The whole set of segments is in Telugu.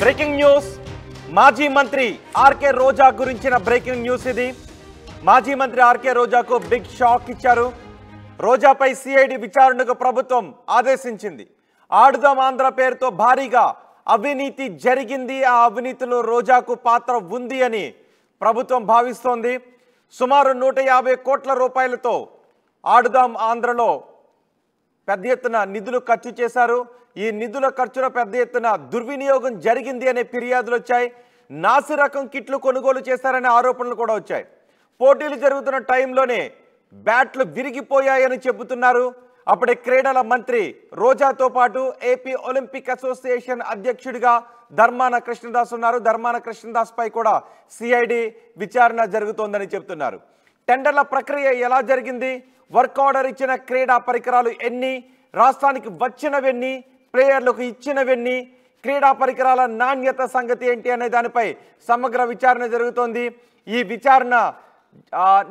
బ్రేకింగ్ న్యూస్ మాజీ మంత్రి ఆర్కే రోజా గురించిన బ్రేకింగ్ న్యూస్ ఇది. మాజీ మంత్రి ఆర్కే రోజాకు బిగ్ షాక్ ఇచ్చారు. రోజాపై సిఐడి విచారణకు ప్రభుత్వం ఆదేశించింది. ఆడుదాం ఆంధ్ర పేరుతో భారీగా అవినీతి జరిగింది. ఆ అవినీతిలో రోజాకు పాత్ర ఉంది అని ప్రభుత్వం భావిస్తోంది. సుమారు 150 కోట్ల రూపాయలతో ఆడుదాం ఆంధ్రలో పెద్ద ఎత్తున నిధులు ఖర్చు చేశారు. ఈ నిధుల ఖర్చులో పెద్ద ఎత్తున దుర్వినియోగం జరిగింది అనే ఫిర్యాదులు వచ్చాయి. నాసి రకం కిట్లు కొనుగోలు చేశారనే ఆరోపణలు కూడా వచ్చాయి. పోటీలు జరుగుతున్న టైంలోనే బ్యాట్లు విరిగిపోయాయని చెబుతున్నారు. అప్పుడే క్రీడల మంత్రి రోజాతో పాటు ఏపీ ఒలింపిక్ అసోసియేషన్ అధ్యక్షుడిగా ధర్మాన కృష్ణదాస్ ఉన్నారు. ధర్మాన కృష్ణదాస్ పై కూడా సిఐడి విచారణ జరుగుతోందని చెబుతున్నారు. టెండర్ల ప్రక్రియ ఎలా జరిగింది, వర్క్ ఆర్డర్ ఇచ్చిన క్రీడా పరికరాలు ఎన్ని, రాష్ట్రానికి వచ్చినవెన్ని, ప్లేయర్లకు ఇచ్చినవెన్ని, క్రీడా పరికరాల నాణ్యత సంగతి ఏంటి అనే దానిపై సమగ్ర విచారణ జరుగుతోంది. ఈ విచారణ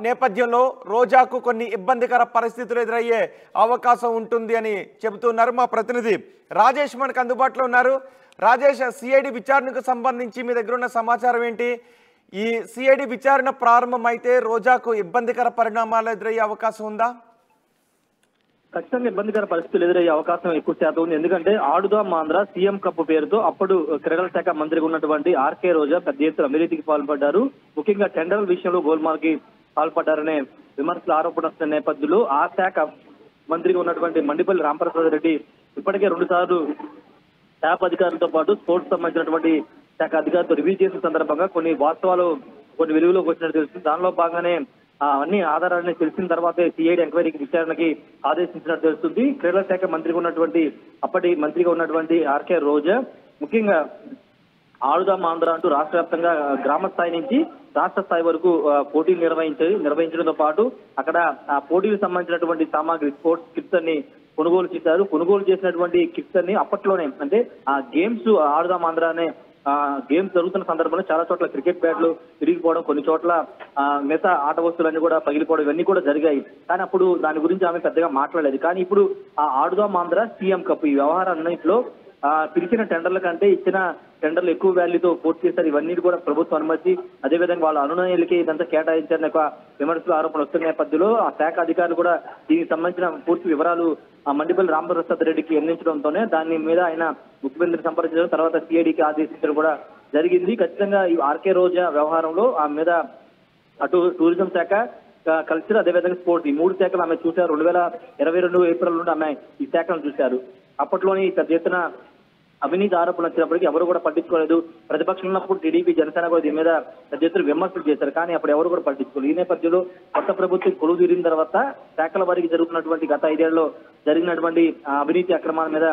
నేపథ్యంలో రోజాకు కొన్ని ఇబ్బందికర పరిస్థితులు ఎదురయ్యే అవకాశం ఉంటుంది అని చెబుతున్నారు. మా ప్రతినిధి రాజేష్ మనకు అందుబాటులో ఉన్నారు. రాజేష్, సిఐడి విచారణకు సంబంధించి మీ దగ్గర ఉన్న సమాచారం ఏంటి? ఈ సిఐడి విచారణ ప్రారంభమైతే రోజాకు ఇబ్బందికర పరిణామాలు ఎదురయ్యే అవకాశం ఉందా? ఖచ్చితంగా ఇబ్బందికర పరిస్థితులు ఎదురయ్యే అవకాశం ఎక్కువ శాతం ఉంది. ఎందుకంటే ఆడుదాం ఆంధ్ర సీఎం కప్ పేరుతో అప్పుడు క్రీడల శాఖ మంత్రిగా ఉన్నటువంటి ఆర్కే రోజా పెద్ద ఎత్తున అవినీతికి పాల్పడ్డారు. ముఖ్యంగా టెండర్ల విషయంలో గోల్మాల్కి పాల్పడ్డారనే విమర్శలు ఆరోపణ వస్తున్న నేపథ్యంలో ఆ శాఖ మంత్రిగా ఉన్నటువంటి మండిపల్లి రాంప్రసాద్ రెడ్డి ఇప్పటికే 2 సార్లు శాఖ అధికారులతో పాటు స్పోర్ట్స్ సంబంధించినటువంటి శాఖ అధికారులతో రివ్యూ చేసిన సందర్భంగా కొన్ని వాస్తవాలు కొన్ని వెలుగులోకి వచ్చినట్టు తెలుస్తుంది. దానిలో భాగంగానే అన్ని ఆధారాలని తెలిసిన తర్వాతే సిఐడి ఎంక్వైరీకి విచారణకి ఆదేశించినట్టు తెలుస్తుంది. క్రీడల శాఖ మంత్రిగా ఉన్నటువంటి అప్పటి మంత్రిగా ఉన్నటువంటి ఆర్కే రోజా ముఖ్యంగా ఆడుదాం ఆంధ్ర అంటూ రాష్ట్ర వ్యాప్తంగా గ్రామ స్థాయి నుంచి రాష్ట్ర స్థాయి వరకు పోటీలు నిర్వహించడంతో పాటు అక్కడ ఆ పోటీలకు సంబంధించినటువంటి సామాగ్రి స్పోర్ట్స్ కిట్స్ అన్ని కొనుగోలు చేశారు. కొనుగోలు చేసినటువంటి కిట్స్ అన్ని అప్పట్లోనే అంటే ఆ గేమ్స్ ఆడుదాం ఆంధ్ర అనే గేమ్స్ జరుగుతున్న సందర్భంలో చాలా చోట్ల క్రికెట్ బ్యాట్లు విరిగిపోవడం, కొన్ని చోట్ల మిగతా ఆట వస్తువులన్నీ కూడా పగిలిపోవడం ఇవన్నీ కూడా జరిగాయి. కానీ అప్పుడు దాని గురించి ఆమె పెద్దగా మాట్లాడలేదు. కానీ ఇప్పుడు ఆ ఆడుదాం ఆంధ్ర సీఎం కప్ ఈ వ్యవహారాలన్నింటిలో పిలిచిన టెండర్ల కంటే ఇచ్చిన టెండర్లు ఎక్కువ వాల్యూతో పూర్తి చేశారు. ఇవన్నీ కూడా ప్రభుత్వం అనుమతి, అదేవిధంగా వాళ్ళ అనునయులకి ఇదంతా కేటాయించారని ఒక విమర్శలు ఆరోపణలు వస్తున్న నేపథ్యంలో ఆ శాఖ అధికారులు కూడా దీనికి సంబంధించిన పూర్తి వివరాలు మండిపల్లి రాంప్రసాద్ రెడ్డికి అందించడంతోనే దాని మీద ఆయన ముఖ్యమంత్రిని సంప్రదించడం, తర్వాత సిఐడికి ఆదేశించడం కూడా జరిగింది. ఖచ్చితంగా ఈ ఆర్కే రోజా వ్యవహారంలో ఆమె మీద అటు టూరిజం శాఖ, కల్చర్, అదేవిధంగా స్పోర్ట్స్ ఈ 3 శాఖలు ఆమె చూశారు. 2022 ఏప్రిల్ నుండి ఆమె ఈ శాఖను చూశారు. అప్పట్లోని పెద్ద ఎత్తున అవినీతి ఆరోపణలు వచ్చినప్పటికీ ఎవరు కూడా పట్టించుకోలేదు. ప్రతిపక్షం ఉన్నప్పుడు టీడీపీ, జనసేన కూడా దీని మీద పెద్ద ఎత్తున విమర్శలు చేశారు. కానీ అప్పుడు ఎవరు కూడా పట్టించుకోలేదు. ఈ నేపథ్యంలో కొత్త ప్రభుత్వం కొలువు తీరిన తర్వాత శాఖల వారికి జరుగుతున్నటువంటి గత 5 ఏళ్లలో జరిగినటువంటి అవినీతి అక్రమాల మీద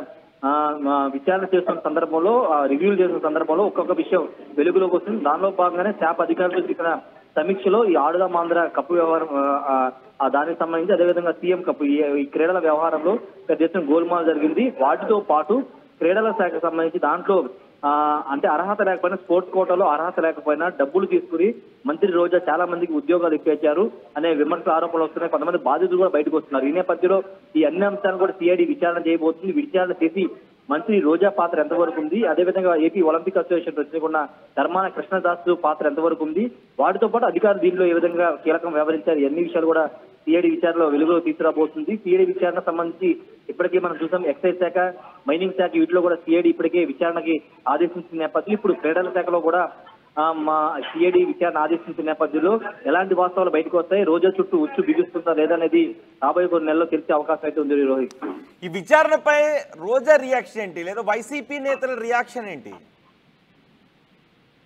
విచారణ చేస్తున్న సందర్భంలో, రివ్యూలు చేస్తున్న సందర్భంలో ఒక్కొక్క విషయం వెలుగులోకి వస్తుంది. దానిలో భాగంగానే శాఖ అధికారులు చేసిన సమీక్షలో ఈ ఆడుదాం ఆంధ్ర కప్పు వ్యవహారం దానికి సంబంధించి అదేవిధంగా సీఎం కప్ ఈ క్రీడల వ్యవహారంలో పెద్ద ఎత్తున గోల్మాల్ జరిగింది. వాటితో పాటు క్రీడల శాఖకు సంబంధించి దాంట్లో అంటే అర్హత లేకపోయినా, స్పోర్ట్స్ కోటాలో అర్హత లేకపోయినా డబ్బులు తీసుకుని మంత్రి రోజా చాలా మందికి ఉద్యోగాలు ఇప్పించారు అనే విమర్శల ఆరోపణలు వస్తున్నాయి. కొంతమంది బాధితులు కూడా బయటకు వస్తున్నారు. ఈ నేపథ్యంలో ఈ అన్ని అంశాలను కూడా సిఐడి విచారణ చేయబోతుంది. విచారణ చేసి మంత్రి రోజా పాత్ర ఎంతవరకు ఉంది, అదేవిధంగా ఏపీ ఒలింపిక్ అసోసియేషన్ ప్రెసిడెంట్ ఉన్న ధర్మాన కృష్ణదాస్ పాత్ర ఎంతవరకు ఉంది, వాటితో పాటు అధికారులు దీనిలో ఏ విధంగా కీలకం వ్యవహరించారు, ఎన్ని విషయాలు కూడా సిఐడి విచారణలో వెలుగులో తీసుకురాబోతుంది. సిఐడి విచారణ సంబంధించి ఇప్పటికే మనం చూసాం ఎక్సైజ్ శాఖ, మైనింగ్ శాఖ వీటిలో కూడా సిఐడి ఇప్పటికే విచారణకి ఆదేశించిన నేపథ్యంలో ఇప్పుడు క్రీడల శాఖలో కూడా మా సిఐడి విచారణ ఆదేశించిన నేపథ్యంలో ఎలాంటి వాస్తవాలు బయటకు వస్తాయి, రోజా చుట్టూ ఉచ్చు బిగుస్తుందా లేదనేది రాబోయే కొన్ని నెలల్లో తెలిసే అవకాశం అయితే ఉంది. రోహిత్, ఈ విచారణపై రోజా రియాక్షన్ ఏంటి, లేదా వైసీపీ నేతల రియాక్షన్ ఏంటి?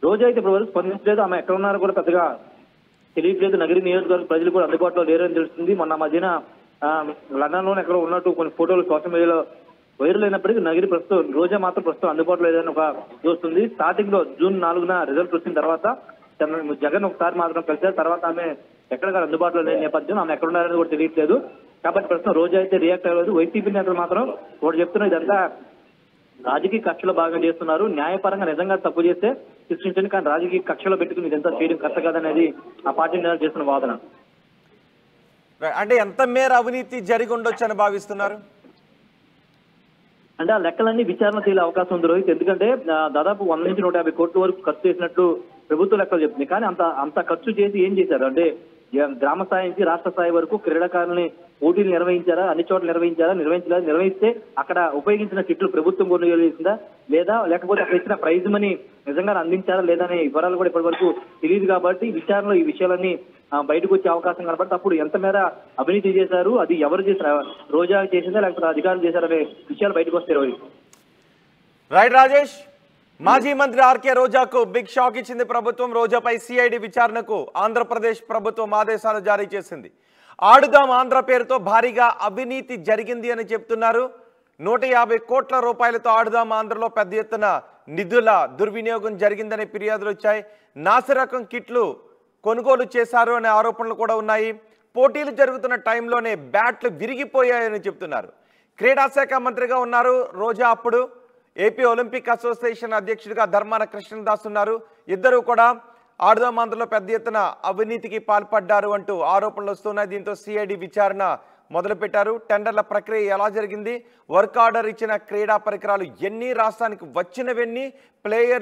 రోజా అయితే ఇప్పుడు స్పందించలేదు. ఆమె ఎక్కడ ఉన్నారో కూడా పెద్దగా తెలియట్లేదు. నగరి నియోజకవర్గ ప్రజలు కూడా అందుబాటులో లేరని తెలుస్తుంది. మొన్న మధ్యన లండన్ లోనే ఎక్కడో ఉన్నట్టు కొన్ని ఫోటోలు సోషల్ మీడియాలో వైరల్ అయినప్పటికీ నగరి ప్రస్తుతం రోజా మాత్రం ప్రస్తుతం అందుబాటులో లేదని ఒక చూస్తుంది. స్టార్టింగ్ లో జూన్ 4న రిజల్ట్ వచ్చిన తర్వాత జగన్ ఒకసారి మాత్రం కలిసారు. తర్వాత ఆమె ఎక్కడ అందుబాటులో లేని నేపథ్యం ఆమె ఎక్కడ ఉన్నారని కూడా తెలియట్లేదు. కాబట్టి ప్రస్తుతం రోజా అయితే రియాక్ట్ అవ్వలేదు. వైసీపీ నేతలు మాత్రం ఒకటి చెప్తున్నారు, ఇదంతా రాజకీయ కక్షలో భాగం చేస్తున్నారు. న్యాయపరంగా నిజంగా తప్పు చేస్తే శిక్షించండి, కానీ రాజకీయ కక్షలో పెట్టుకుని ఇదంతా చేయడం కరెక్ట్ కాదనేది ఆ పార్టీ నేతలు చేస్తున్న వాదన. అంటే ఎంత మేర అవినీతి జరిగి ఉండొచ్చు అని భావిస్తున్నారు? అంటే ఆ లెక్కలన్నీ విచారణ చేయాలే అవకాశం ఉంది రోహిత్. ఎందుకంటే దాదాపు 100 నుంచి 150 కోట్ల వరకు ఖర్చు చేసినట్లు ప్రభుత్వ లెక్కలు చెప్తుంది. కానీ అంత ఖర్చు చేసి ఏం చేశారు అంటే గ్రామ స్థాయి నుంచి రాష్ట్ర స్థాయి వరకు క్రీడాకారుల్ని పోటీలు నిర్వహించారా, అన్ని చోట్ల నిర్వహించలేదు. నిర్వహిస్తే అక్కడ ఉపయోగించిన కిట్లు ప్రభుత్వం కొనుగోలు చేసిందా లేదా, లేకపోతే అక్కడ ఇచ్చిన ప్రైజ్ మనీ నిజంగా అందించారా లేదా అనే వివరాలు కూడా ఇప్పటి వరకు తెలియదు. కాబట్టి విచారణలో ఈ విషయాలన్నీ బయటకు వచ్చే అవకాశం కనబడితే అప్పుడు ఎంత మేర అవినీతి చేశారు, అది ఎవరు చేశారు, రోజా చేసిందా లేకపోతే అధికారులు చేశారనే విషయాలు బయటకు వస్తాయి రోహిత్. రైట్ రాజేష్, మాజీ మంత్రి ఆర్కే రోజాకు బిగ్ షాక్ ఇచ్చింది ప్రభుత్వం. రోజాపై సిఐడి విచారణకు ఆంధ్రప్రదేశ్ ప్రభుత్వం ఆదేశాలు జారీ చేసింది. ఆడుదాం ఆంధ్ర పేరుతో భారీగా అవినీతి జరిగింది అని చెప్తున్నారు. 150 కోట్ల రూపాయలతో ఆడుదాం ఆంధ్రలో పెద్ద ఎత్తున నిధుల దుర్వినియోగం జరిగిందనే ఫిర్యాదులు వచ్చాయి. నాసిరకం కిట్లు కొనుగోలు చేశారు అనే ఆరోపణలు కూడా ఉన్నాయి. పోటీలు జరుగుతున్న టైంలోనే బ్యాట్లు విరిగిపోయాయని చెప్తున్నారు. క్రీడా శాఖ మంత్రిగా ఉన్నారు రోజా. అప్పుడు ఏపీ ఒలింపిక్ అసోసియేషన్ అధ్యక్షుడిగా ధర్మాన కృష్ణదాస్ ఉన్నారు. ఇద్దరు కూడా ఆడుదాం ఆంధ్రలో పెద్ద ఎత్తున అవినీతికి పాల్పడ్డారు అంటూ ఆరోపణలు వస్తున్నాయి. దీంతో సిఐడి విచారణ మొదలుపెట్టారు. టెండర్ల ప్రక్రియ ఎలా జరిగింది, వర్క్ ఆర్డర్ ఇచ్చిన క్రీడా పరికరాలు ఎన్ని, రాష్ట్రానికి వచ్చినవన్నీ, ప్లేయర్లు